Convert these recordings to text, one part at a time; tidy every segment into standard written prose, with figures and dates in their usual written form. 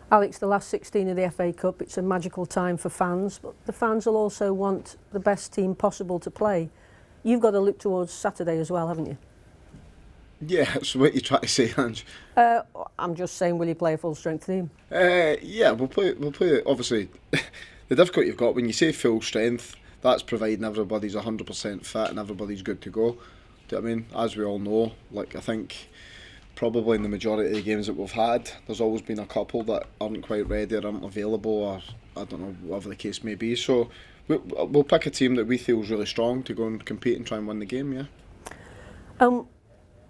Alex, the last 16 of the FA Cup, it's a magical time for fans, but the fans will also want the best team possible to play. You've got to look towards Saturday as well, haven't you? Yeah, that's what you try to say, Ange. I'm just saying, will you play a full-strength team? Yeah, we'll play. Obviously, the difficulty you've got when you say full strength, that's providing everybody's 100% fit and everybody's good to go. Do you know what I mean? As we all know, like I think probably in the majority of the games that we've had, there's always been a couple that aren't quite ready or aren't available, or I don't know, whatever the case may be. So we'll pick a team that we feel is really strong to go and compete and try and win the game. Yeah.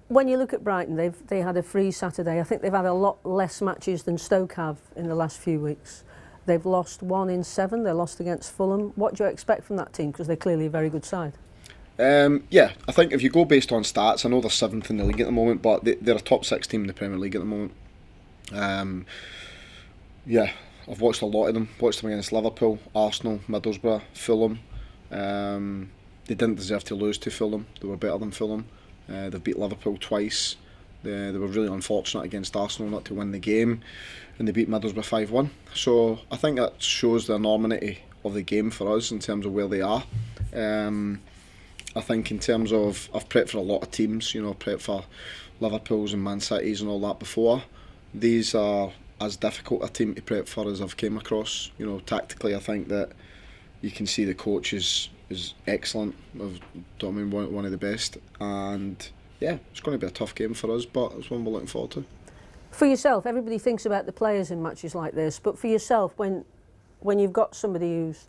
When you look at Brighton, they had a free Saturday. I think they've had a lot less matches than Stoke have in the last few weeks. They've lost 1 in 7. They lost against Fulham. What do you expect from that team? Because they're clearly a very good side. Yeah, I think if you go based on stats, I know they're 7th in the league at the moment, but they're a top 6 team in the Premier League at the moment. Yeah, I've watched a lot of them. Watched them against Liverpool, Arsenal, Middlesbrough, Fulham. They didn't deserve to lose to Fulham. They were better than Fulham. They've beat Liverpool twice. They were really unfortunate against Arsenal not to win the game, and they beat Middlesbrough 5-1. So I think that shows the enormity of the game for us in terms of where they are. I think in terms of, I've prepped for a lot of teams, prepped for Liverpool's and Man City's and all that before. These are as difficult a team to prep for as I've came across. Tactically, I think that you can see the coach is excellent. One of the best, and yeah, it's going to be a tough game for us, but it's one we're looking forward to. For yourself, everybody thinks about the players in matches like this, but for yourself, when you've got somebody whose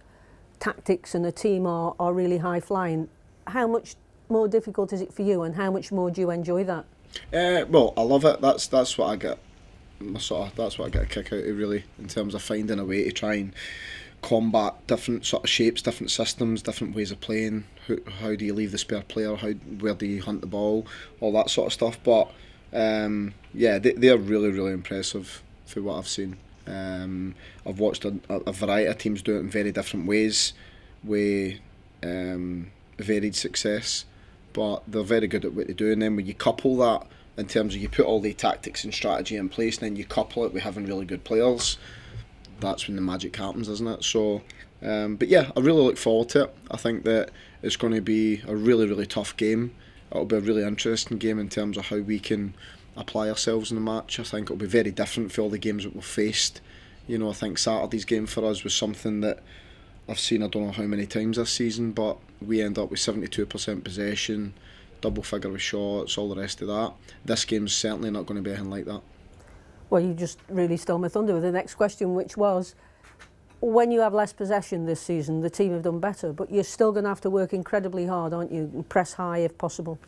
tactics and a team are really high flying, how much more difficult is it for you, and how much more do you enjoy that? Well, I love it. That's what I get. That's what I get a kick out of, really, in terms of finding a way to try and combat different sort of shapes, different systems, different ways of playing. How do you leave the spare player? Where do you hunt the ball? All that sort of stuff. But yeah, they are really, really impressive for what I've seen. I've watched a variety of teams do it in very different ways, with varied success, but they're very good at what they do. And then when you couple that in terms of, you put all the tactics and strategy in place, and then you couple it with having really good players, that's when the magic happens, isn't it? So, but yeah, I really look forward to it. I think that it's going to be a really, really tough game. It'll be a really interesting game in terms of how we can apply ourselves in the match. I think it'll be very different for all the games that we've faced. I think Saturday's game for us was something that I've seen I don't know how many times this season, but we end up with 72% possession, double figure with shots, all the rest of that. This game's certainly not going to be anything like that. Well, you just really stole my thunder with the next question, which was, when you have less possession this season, the team have done better, but you're still going to have to work incredibly hard, aren't you, and press high if possible?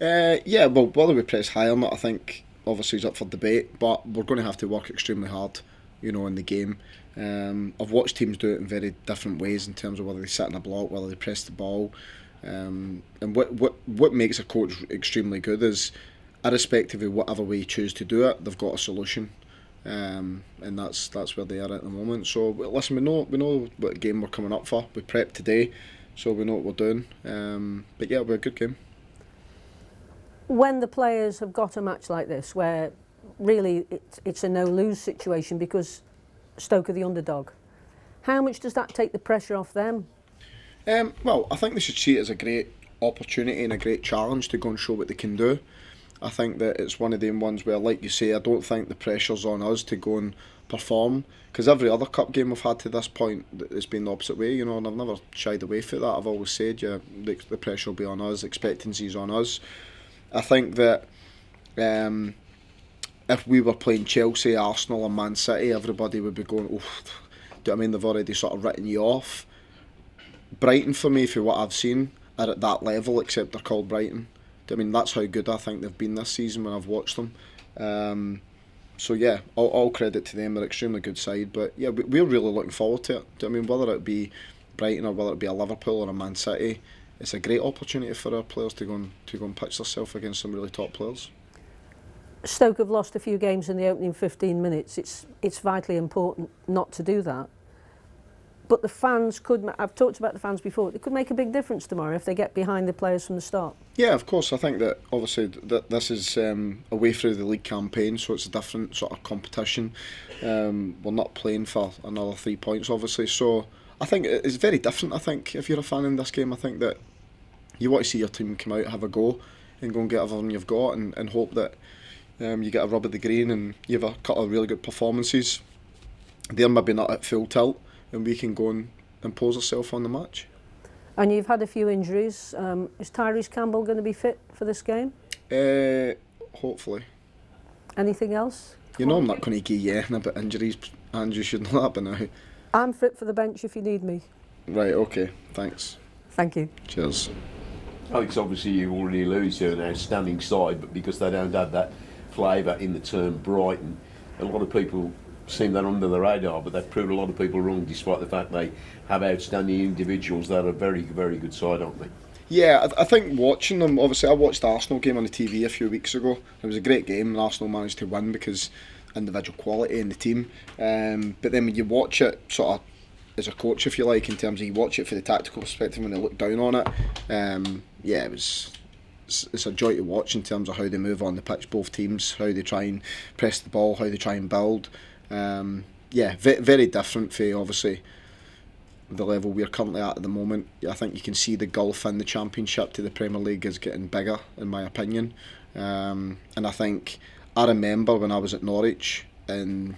Yeah, well, whether we press high or not, I think obviously is up for debate, but we're going to have to work extremely hard, in the game. I've watched teams do it in very different ways in terms of whether they sit in a block, whether they press the ball, and what makes a coach extremely good is, irrespective of whatever way you choose to do it, they've got a solution, and that's where they are at the moment. So listen, we know what game we're coming up for. We prepped today, so we know what we're doing. But yeah, it'll be a good game. When the players have got a match like this, where really it's a no-lose situation because Stoke are the underdog, how much does that take the pressure off them? Well, I think they should see it as a great opportunity and a great challenge to go and show what they can do. I think that it's one of them ones where, like you say, I don't think the pressure's on us to go and perform, because every other cup game we've had to this point, it's been the opposite way, and I've never shied away from that. I've always said, the pressure will be on us, expectancies on us. I think that if we were playing Chelsea, Arsenal and Man City, everybody would be going, do you know what I mean? They've already sort of written you off. Brighton, for me, for what I've seen, are at that level, except they're called Brighton. I mean, that's how good I think they've been this season when I've watched them. So yeah, all credit to them. They're an extremely good side. But yeah, we're really looking forward to it. I mean, whether it be Brighton or whether it be a Liverpool or a Man City, it's a great opportunity for our players to go and pitch themselves against some really top players. Stoke have lost a few games in the opening 15 minutes. It's vitally important not to do that. But the fans could, I've talked about the fans before, they could make a big difference tomorrow if they get behind the players from the start. Yeah, of course. I think that obviously this is a way through the league campaign, so it's a different sort of competition. We're not playing for another 3 points, obviously. So I think it's very different. I think if you're a fan in this game, I think that you want to see your team come out, have a go, and go and get everything you've got, and hope that you get a rub of the green and you have a couple of really good performances. They're maybe not at full tilt, and we can go and impose ourselves on the match. And you've had a few injuries. Is Tyrese Campbell going to be fit for this game? Hopefully. Anything else? You know I'm not going to give you anything about injuries, and you should know that by now. I'm fit for the bench if you need me. Right, okay, thanks. Thank you. Cheers. Alex, obviously you already alluded to an outstanding side, but because they don't have that flavour in the term Brighton, a lot of people seem that under the radar, but they've proved a lot of people wrong despite the fact they have outstanding individuals. They're a very, very good side, aren't they? Yeah, I think watching them, obviously I watched the Arsenal game on the TV a few weeks ago. It was a great game and Arsenal managed to win because individual quality in the team. But then when you watch it sort of as a coach, if you like, in terms of you watch it for the tactical perspective when they look down on it, yeah, it's a joy to watch in terms of how they move on the pitch, both teams, how they try and press the ball, how they try and build. Yeah, very different for obviously the level we're currently at the moment. I think you can see the gulf in the Championship to the Premier League is getting bigger, in my opinion. And I think I remember when I was at Norwich and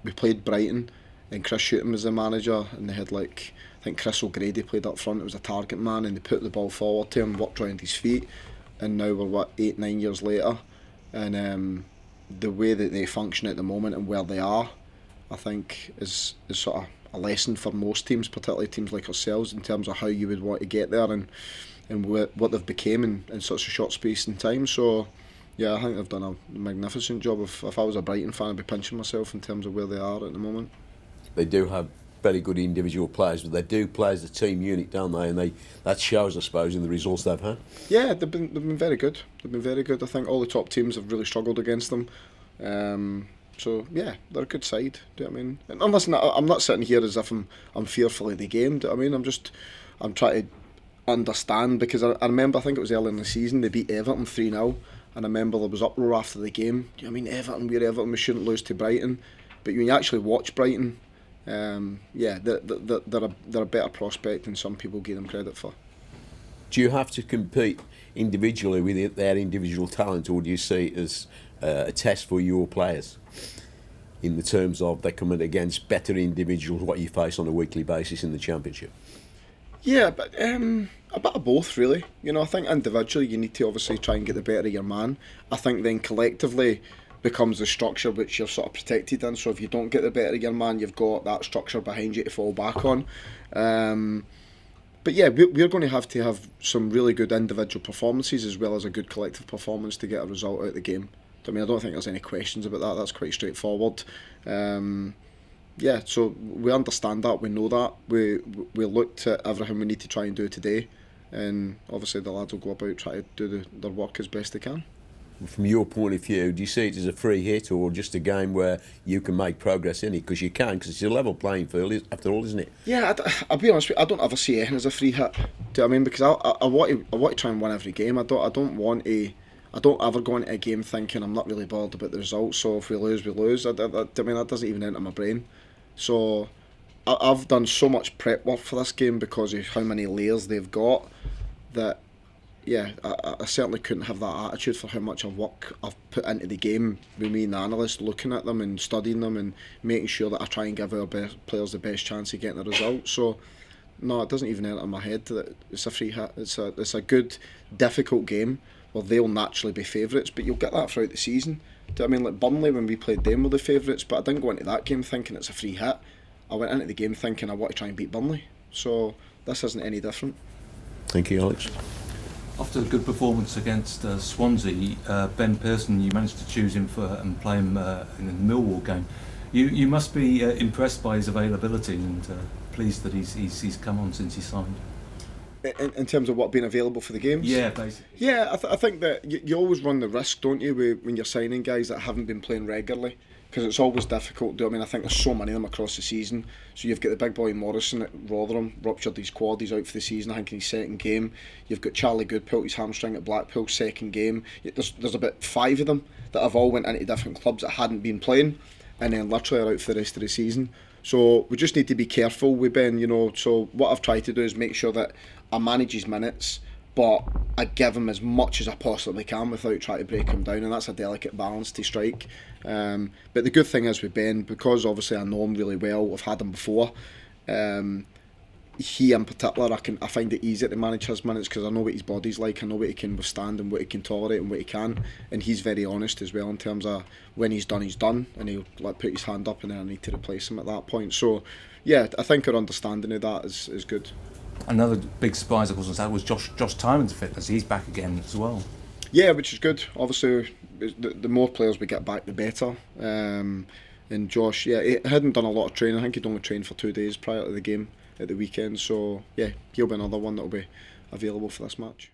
we played Brighton and Chris Hughton was the manager, and they had I think Chris O'Grady played up front. It was a target man, and they put the ball forward to him, worked round his feet, and now we're 8-9 years later, and the way that they function at the moment and where they are, I think is sort of a lesson for most teams, particularly teams like ourselves, in terms of how you would want to get there and what they've become in such a short space in time. So yeah, I think they've done a magnificent job. If I was a Brighton fan, I'd be pinching myself in terms of where they are at the moment. They do have very good individual players, but they do play as a team unit, don't they? And that shows, I suppose, in the results they've had. Yeah, they've been very good. They've been very good. I think all the top teams have really struggled against them. So yeah, they're a good side. Do you know what I mean? And listen, I'm not sitting here as if I'm fearful of the game. Do you know what I mean? I'm trying to understand, because I remember, I think it was early in the season, they beat Everton 3-0, and I remember there was uproar after the game. Do you know what I mean? We're Everton, we shouldn't lose to Brighton. But when you actually watch Brighton, yeah, they're a better prospect than some people give them credit for. Do you have to compete individually with their individual talent, or do you see it as a test for your players in the terms of they're coming against better individuals, what you face on a weekly basis in the Championship? Yeah, but a bit of both, really. You know, I think individually you need to obviously try and get the better of your man. I think then collectively becomes the structure which you're sort of protected in. So if you don't get the better of your man, you've got that structure behind you to fall back on. But yeah, we're going to have some really good individual performances as well as a good collective performance to get a result out of the game. I mean, I don't think there's any questions about that. That's quite straightforward. Yeah, so we understand that, we know that. We looked at everything we need to try and do today, and obviously the lads will go about trying to do their work as best they can. From your point of view, do you see it as a free hit or just a game where you can make progress in it? Because you can, because it's a level playing field after all, isn't it? Yeah, I'll be honest with you, I don't ever see anything as a free hit. Do you know what I mean? Because I want to try and win every game. I don't ever go into a game thinking I'm not really bothered about the results, so if we lose, we lose. I mean, that doesn't even enter my brain. So I've done so much prep work for this game because of how many layers they've got that, yeah, I certainly couldn't have that attitude for how much of work I've put into the game with me and the analyst, looking at them and studying them and making sure that I try and give our players the best chance of getting a result. So no, it doesn't even enter my head that it's a free hit. It's a good, difficult game. Well, they'll naturally be favourites, but you'll get that throughout the season. Do you know what I mean? Like Burnley, when we played them, were the favourites, but I didn't go into that game thinking it's a free hit. I went into the game thinking I want to try and beat Burnley. So this isn't any different. Thank you, Alex. After a good performance against Swansea, Ben Pearson, you managed to choose him and play him in the Millwall game. You must be impressed by his availability and pleased that he's come on since he signed. In terms of what being available for the games? Yeah, basically. Yeah, I think that you always run the risk, don't you, when you're signing guys that haven't been playing regularly, because it's always difficult. I mean, I think there's so many of them across the season. So you've got the big boy Morrison at Rotherham, ruptured his quad, he's out for the season, I think in his second game. You've got Charlie Good pulled his hamstring at Blackpool, second game. There's about 5 of them that have all went into different clubs that hadn't been playing, and then literally are out for the rest of the season. So we just need to be careful with Ben, you know. So what I've tried to do is make sure that I manage his minutes, but I give him as much as I possibly can without trying to break him down, and that's a delicate balance to strike. But the good thing is with Ben, because obviously I know him really well, I've had him before, he in particular, I find it easier to manage his minutes because I know what his body's like, I know what he can withstand and what he can tolerate and what he can, and he's very honest as well in terms of when he's done, and he'll like put his hand up and then I need to replace him at that point. So yeah, I think our understanding of that is good. Another big surprise, of course, was Josh Tymon's fitness. He's back again as well. Yeah, which is good. Obviously, the more players we get back, the better. And Josh, yeah, he hadn't done a lot of training. I think he'd only trained for 2 days prior to the game at the weekend. So yeah, he'll be another one that'll be available for this match.